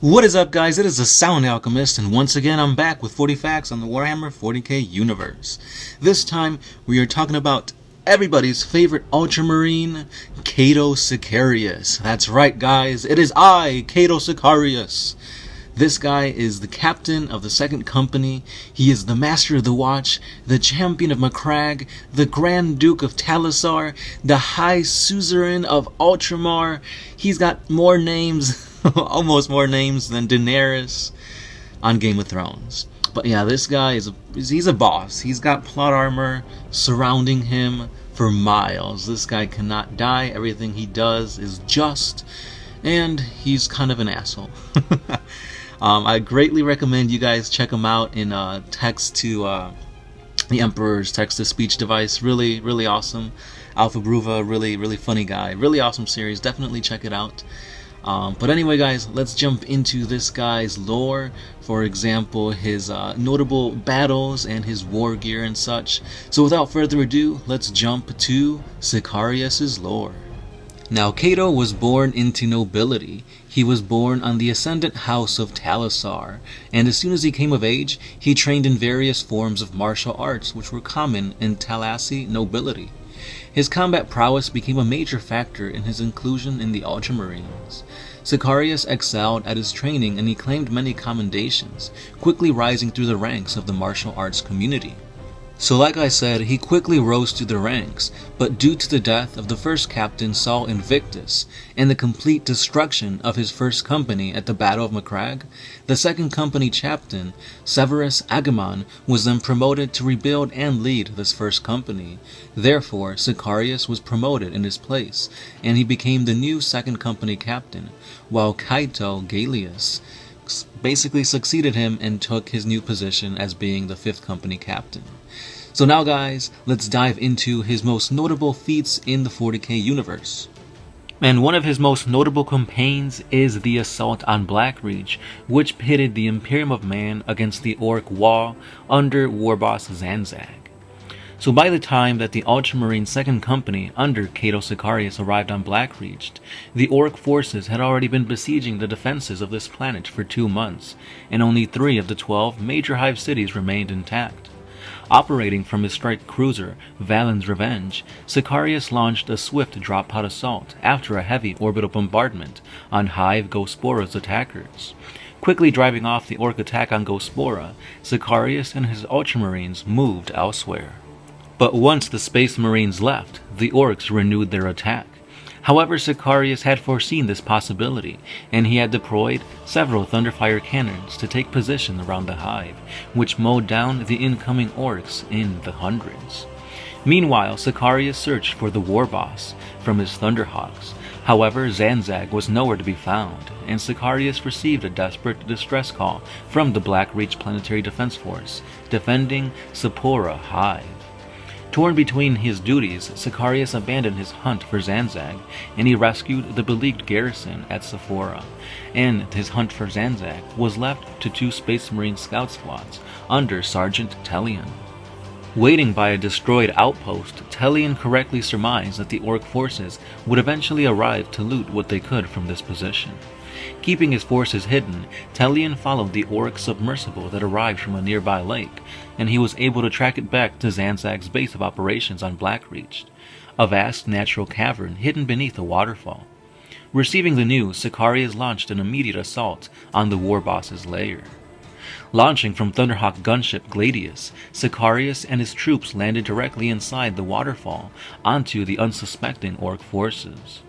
What is up, guys? It is the Sound Alchemist, and once again I'm back with 40 facts on the Warhammer 40k universe. This time we are talking about everybody's favorite Ultramarine, Cato Sicarius. That's right, guys, it is I, Cato Sicarius. This guy is the captain of the second company. He is the master of the watch, the champion of Macragge, the Grand Duke of Talisar, the High Suzerain of Ultramar. He's got more names, almost more names than Daenerys on Game of Thrones. But yeah, this guy he's a boss. He's got plot armor surrounding him for miles. This guy cannot die. Everything he does is just, and he's kind of an asshole. I greatly recommend you guys check him out in text to the Emperor's text-to-speech device. Really, really awesome. Alpha Gruva, really funny guy. Really awesome series. Definitely check it out. But anyway, guys, let's jump into this guy's lore. For example, his notable battles and his war gear and such. So without further ado, let's jump to Sicarius' lore. Now, Cato was born into nobility. He was born on the ascendant house of Talisar, and as soon as he came of age, he trained in various forms of martial arts which were common in Talasi nobility. His combat prowess became a major factor in his inclusion in the Ultramarines. Sicarius excelled at his training, and he claimed many commendations, quickly rising through the ranks of the martial arts community. So like I said, he quickly rose through the ranks, but due to the death of the first captain Saul Invictus and the complete destruction of his first company at the Battle of Macragge, the second company captain Severus Agamon was then promoted to rebuild and lead this first company. Therefore, Sicarius was promoted in his place, and he became the new second company captain, while Cato Sicarius basically succeeded him and took his new position as being the fifth company captain. So now, guys, let's dive into his most notable feats in the 40k universe. And one of his most notable campaigns is the assault on Blackreach, which pitted the Imperium of Man against the Orc Wall under Warboss Zanzag. So by the time that the Ultramarine 2nd Company under Cato Sicarius arrived on Blackreach, the Orc forces had already been besieging the defenses of this planet for 2 months, and only 3 of the 12 major hive cities remained intact. Operating from his strike cruiser, Valen's Revenge, Sicarius launched a swift drop-pod assault after a heavy orbital bombardment on Hive Ghospora's attackers. Quickly driving off the Orc attack on Ghospora, Sicarius and his Ultramarines moved elsewhere. But once the Space Marines left, the Orcs renewed their attack. However, Sicarius had foreseen this possibility, and he had deployed several Thunderfire cannons to take position around the Hive, which mowed down the incoming Orcs in the hundreds. Meanwhile, Sicarius searched for the Warboss from his Thunderhawks. However, Zanzag was nowhere to be found, and Sicarius received a desperate distress call from the Blackreach Planetary Defense Force, defending Sephora Hive. Torn between his duties, Sicarius abandoned his hunt for Zanzag, and he rescued the beleaguered garrison at Sephora, and his hunt for Zanzag was left to 2 Space Marine scout squads under Sergeant Tellian. Waiting by a destroyed outpost, Tellian correctly surmised that the Orc forces would eventually arrive to loot what they could from this position. Keeping his forces hidden, Tellian followed the Orc submersible that arrived from a nearby lake, and he was able to track it back to Zanzag's base of operations on Blackreach, a vast natural cavern hidden beneath a waterfall. Receiving the news, Sicarius launched an immediate assault on the Warboss's lair. Launching from Thunderhawk gunship Gladius, Sicarius and his troops landed directly inside the waterfall onto the unsuspecting Orc forces.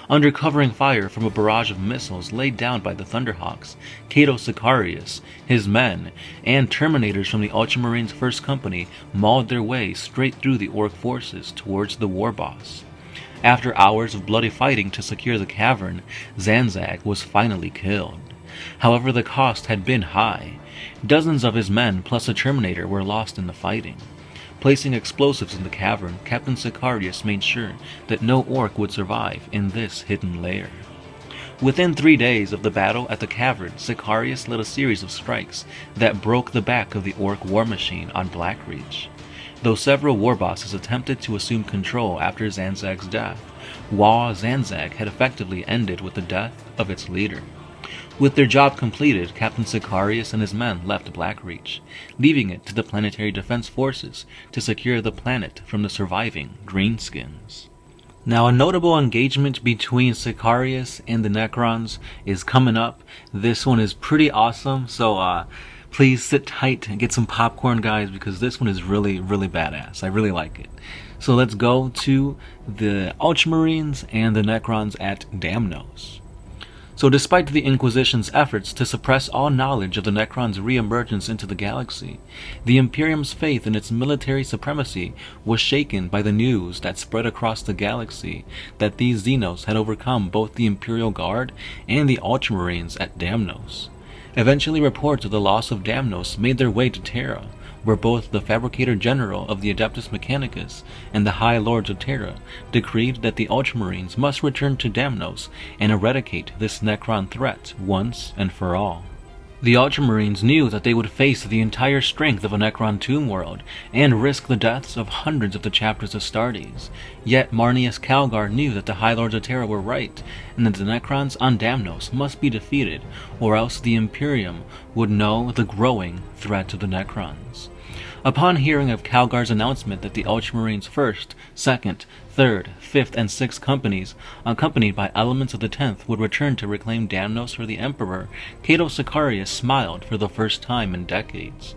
Under covering fire from a barrage of missiles laid down by the Thunderhawks, Cato Sicarius, his men, and Terminators from the Ultramarines' 1st Company mauled their way straight through the Orc forces towards the Warboss. After hours of bloody fighting to secure the cavern, Zanzag was finally killed. However, the cost had been high. Dozens of his men plus a Terminator were lost in the fighting. Placing explosives in the cavern, Captain Sicarius made sure that no Orc would survive in this hidden lair. Within 3 days of the battle at the cavern, Sicarius led a series of strikes that broke the back of the Orc war machine on Blackreach. Though several warbosses attempted to assume control after Zanzag's death, Zanzag had effectively ended with the death of its leader. With their job completed, Captain Sicarius and his men left Blackreach, leaving it to the Planetary Defense Forces to secure the planet from the surviving Greenskins. Now, a notable engagement between Sicarius and the Necrons is coming up. This one is pretty awesome, so please sit tight and get some popcorn, guys, because this one is really, really badass. I really like it. So let's go to the Ultramarines and the Necrons at Damnos. So despite the Inquisition's efforts to suppress all knowledge of the Necrons' re-emergence into the galaxy, the Imperium's faith in its military supremacy was shaken by the news that spread across the galaxy that these Xenos had overcome both the Imperial Guard and the Ultramarines at Damnos. Eventually, reports of the loss of Damnos made their way to Terra, where both the Fabricator General of the Adeptus Mechanicus and the High Lords of Terra decreed that the Ultramarines must return to Damnos and eradicate this Necron threat once and for all. The Ultramarines knew that they would face the entire strength of a Necron tomb world and risk the deaths of hundreds of the chapters Astartes. Yet Marneus Calgar knew that the High Lords of Terra were right, and that the Necrons on Damnos must be defeated, or else the Imperium would know the growing threat of the Necrons. Upon hearing of Calgar's announcement that the Ultramarines' 1st, 2nd, 3rd, 5th, and 6th companies, accompanied by elements of the 10th, would return to reclaim Damnos for the Emperor, Cato Sicarius smiled for the first time in decades.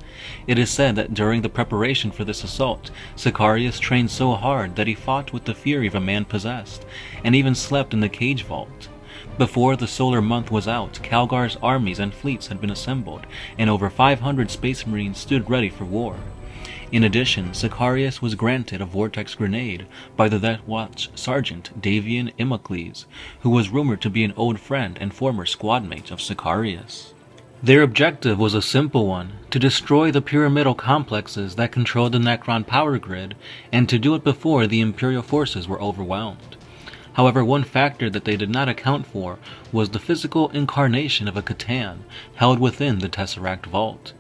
It is said that during the preparation for this assault, Sicarius trained so hard that he fought with the fury of a man possessed, and even slept in the cage vault. Before the solar month was out, Calgar's armies and fleets had been assembled, and over 500 Space Marines stood ready for war. In addition, Sicarius was granted a vortex grenade by the Death Watch Sergeant Davian Imocles, who was rumored to be an old friend and former squadmate of Sicarius. Their objective was a simple one: to destroy the pyramidal complexes that controlled the Necron power grid, and to do it before the Imperial forces were overwhelmed. However, one factor that they did not account for was the physical incarnation of a Kattan held within the Tesseract Vault.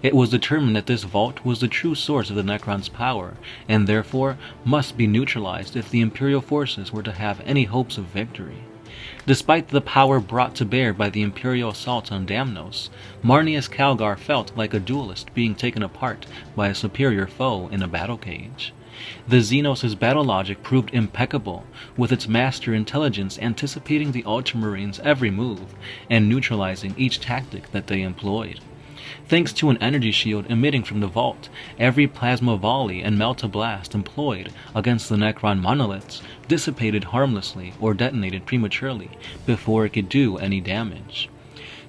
It was determined that this vault was the true source of the Necron's power, and therefore must be neutralized if the Imperial forces were to have any hopes of victory. Despite the power brought to bear by the Imperial assault on Damnos, Marneus Calgar felt like a duelist being taken apart by a superior foe in a battle cage. The Xenos' battle logic proved impeccable, with its master intelligence anticipating the Ultramarines' every move and neutralizing each tactic that they employed. Thanks to an energy shield emitting from the vault, every plasma volley and melta blast employed against the Necron monoliths dissipated harmlessly or detonated prematurely before it could do any damage.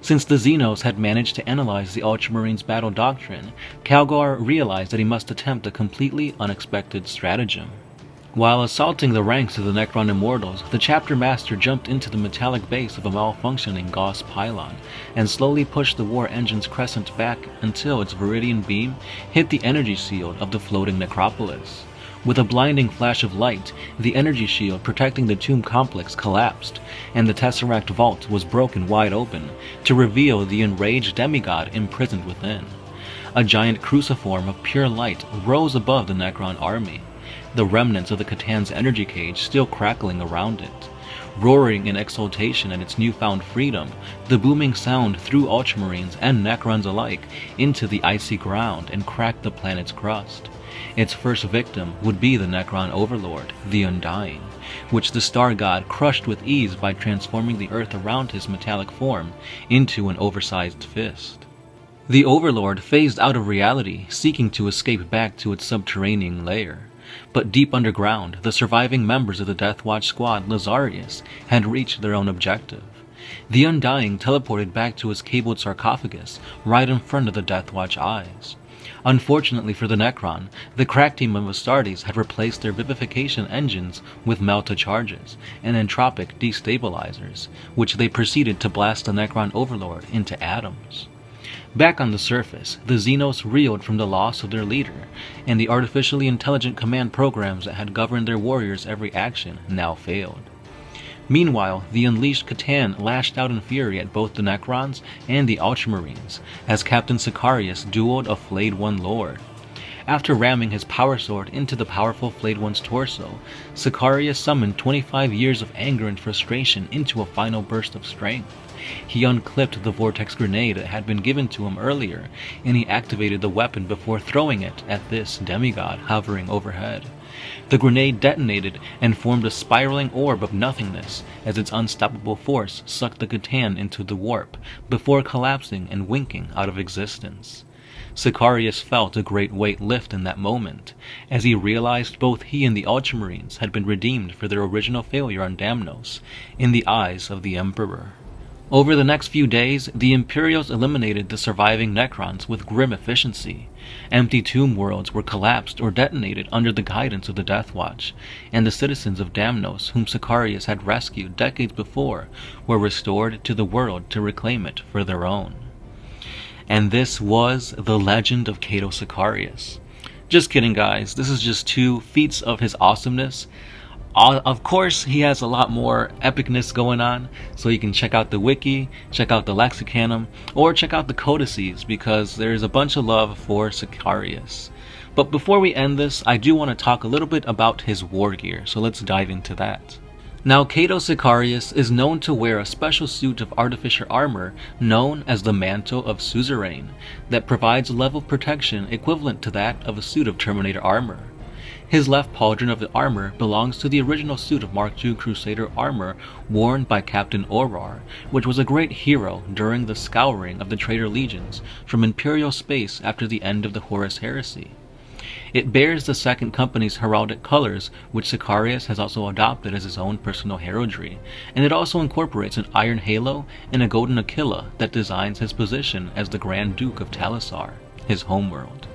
Since the Xenos had managed to analyze the Ultramarines' battle doctrine, Calgar realized that he must attempt a completely unexpected stratagem. While assaulting the ranks of the Necron Immortals, the Chapter Master jumped into the metallic base of a malfunctioning Gauss pylon and slowly pushed the war engine's crescent back until its Viridian beam hit the energy shield of the floating necropolis. With a blinding flash of light, the energy shield protecting the tomb complex collapsed, and the Tesseract Vault was broken wide open to reveal the enraged demigod imprisoned within. A giant cruciform of pure light rose above the Necron army, the remnants of the Kattan's energy cage still crackling around it. Roaring in exultation at its newfound freedom, the booming sound threw Ultramarines and Necrons alike into the icy ground and cracked the planet's crust. Its first victim would be the Necron Overlord, the Undying, which the Star God crushed with ease by transforming the Earth around his metallic form into an oversized fist. The Overlord phased out of reality, seeking to escape back to its subterranean lair. But deep underground, the surviving members of the Death Watch squad Lazarius had reached their own objective. The Undying teleported back to his cabled sarcophagus right in front of the Death Watch eyes. Unfortunately for the Necron, the crack team of Astartes had replaced their vivification engines with melta charges and entropic destabilizers, which they proceeded to blast the Necron Overlord into atoms. Back on the surface, the Xenos reeled from the loss of their leader, and the artificially intelligent command programs that had governed their warriors' every action now failed. Meanwhile, the unleashed Kattan lashed out in fury at both the Necrons and the Ultramarines, as Captain Sicarius dueled a flayed One Lord. After ramming his power sword into the powerful flayed one's torso, Sicarius summoned 25 years of anger and frustration into a final burst of strength. He unclipped the vortex grenade that had been given to him earlier, and he activated the weapon before throwing it at this demigod hovering overhead. The grenade detonated and formed a spiraling orb of nothingness as its unstoppable force sucked the Kattan into the warp, before collapsing and winking out of existence. Sicarius felt a great weight lift in that moment, as he realized both he and the Ultramarines had been redeemed for their original failure on Damnos, in the eyes of the Emperor. Over the next few days, the Imperials eliminated the surviving Necrons with grim efficiency. Empty tomb worlds were collapsed or detonated under the guidance of the Death Watch, and the citizens of Damnos, whom Sicarius had rescued decades before, were restored to the world to reclaim it for their own. And this was the legend of Cato Sicarius. Just kidding, guys. This is just 2 feats of his awesomeness. Of course, he has a lot more epicness going on, so you can check out the wiki, check out the lexicanum, or check out the codices, because there's a bunch of love for Sicarius. But before we end this, I do want to talk a little bit about his war gear, so let's dive into that. Now, Cato Sicarius is known to wear a special suit of artificer armor known as the Mantle of Suzerain, that provides a level of protection equivalent to that of a suit of Terminator armor. His left pauldron of the armor belongs to the original suit of Mark II Crusader armor worn by Captain Auror, which was a great hero during the scouring of the traitor legions from Imperial space after the end of the Horus Heresy. It bears the Second Company's heraldic colors, which Sicarius has also adopted as his own personal heraldry, and it also incorporates an iron halo and a golden Aquila that designs his position as the Grand Duke of Talisar, his homeworld.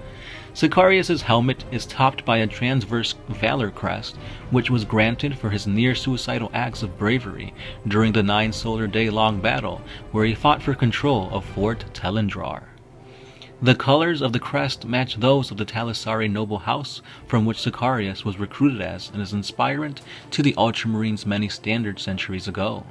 Sicarius' helmet is topped by a transverse valor crest, which was granted for his near-suicidal acts of bravery during the 9 solar day-long battle where he fought for control of Fort Telendrar. The colors of the crest match those of the Talisari noble house from which Sicarius was recruited as and is inspirant to the Ultramarines many standard centuries ago.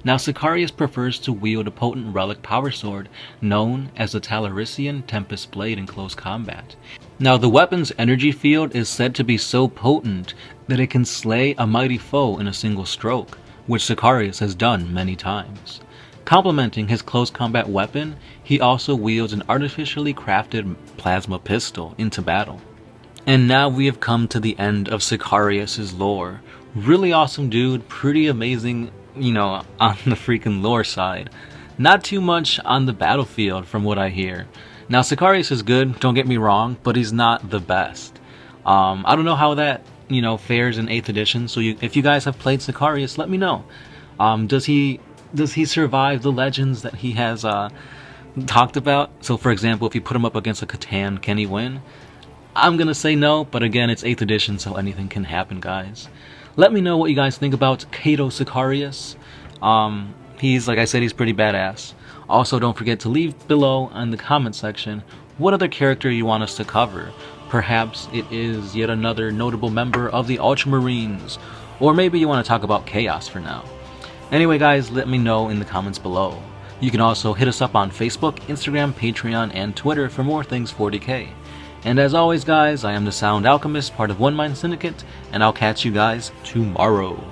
Now, Sicarius prefers to wield a potent relic power sword known as the Talarician Tempest Blade in close combat. Now, the weapon's energy field is said to be so potent that it can slay a mighty foe in a single stroke, which Sicarius has done many times. Complementing his close combat weapon, he also wields an artificially crafted plasma pistol into battle. And now we have come to the end of Sicarius' lore. Really awesome dude, pretty amazing, on the freaking lore side. Not too much on the battlefield from what I hear. Now, Sicarius is good, don't get me wrong, but he's not the best. I don't know how that, fares in 8th edition, so if you guys have played Sicarius, let me know. Does he survive the legends that he has talked about? So, for example, if you put him up against a Kattan, can he win? I'm gonna say no, but again, it's 8th edition, so anything can happen, guys. Let me know what you guys think about Cato Sicarius. He's, like I said, he's pretty badass. Also, don't forget to leave below in the comment section what other character you want us to cover. Perhaps it is yet another notable member of the Ultramarines, or maybe you want to talk about Chaos for now. Anyway, guys, let me know in the comments below. You can also hit us up on Facebook, Instagram, Patreon, and Twitter for more things 40k. And as always, guys, I am the Sound Alchemist, part of One Mind Syndicate, and I'll catch you guys tomorrow.